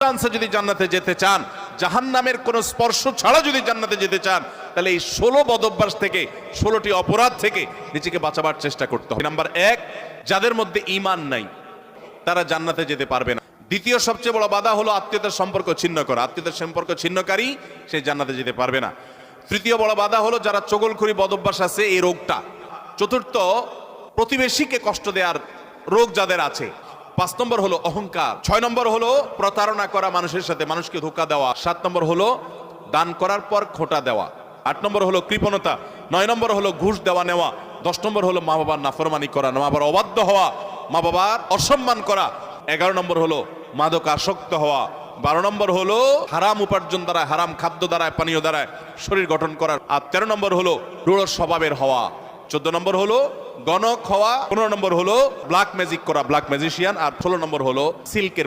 চান্সে যদি জান্নাতে যেতে চান, জাহান্নামের কোনো স্পর্শ ছাড়া যদি জান্নাতে যেতে চান, তাহলে এই 16 বদঅভ্যাস থেকে, 16টি অপরাধ থেকে নিজেকে বাঁচাবার চেষ্টা করতে হবে। নাম্বার 1, যাদের মধ্যে ঈমান নাই তারা জান্নাতে যেতে পারবে না। দ্বিতীয় সবচেয়ে বড় বাধা হলো আত্মীয়তার সম্পর্ক ছিন্ন করা। আত্মীয়তার সম্পর্ক ছিন্নকারী সে জান্নাতে যেতে পারবে না। তৃতীয় বড় বাধা হলো যারা চগলখড়ি বদঅভ্যাস আছে এই রোগটা। চতুর্থ, প্রতিবেশীকে কষ্ট দেওয়ার রোগ যাদের আছে। 5 নম্বর হলো অহংকার। 6 নম্বর হলো প্রতারণা করা, মানুষের সাথে মানুষকে ধোঁকা দেওয়া। 7 নম্বর হলো দান করার পর খোঁটা দেওয়া। 8 নম্বর হলো কৃপণতা। 9 নম্বর হলো ঘুষ দেওয়া নেওয়া। 10 নম্বর হলো মা বাবার নাফরমানি করা, মা বাবার অবাধ্য হওয়া, মা বাবার অসম্মান করা। 11 নম্বর হলো মাদক আসক্ত হওয়া। 12 নম্বর হলো হারাম উপার্জন দ্বারা, হারাম খাদ্য দ্বারা, পানীয় দ্বারা শরীর গঠন করা। আর 13 নম্বর হলো রূঢ় স্বভাবের হওয়া। 14 নম্বর হলো গণক হওয়া। 15 নম্বর হলো ব্ল্যাক ম্যাজিক করা, ব্ল্যাক ম্যাজিশিয়ান। আর 16 নম্বর হলো সিল্কের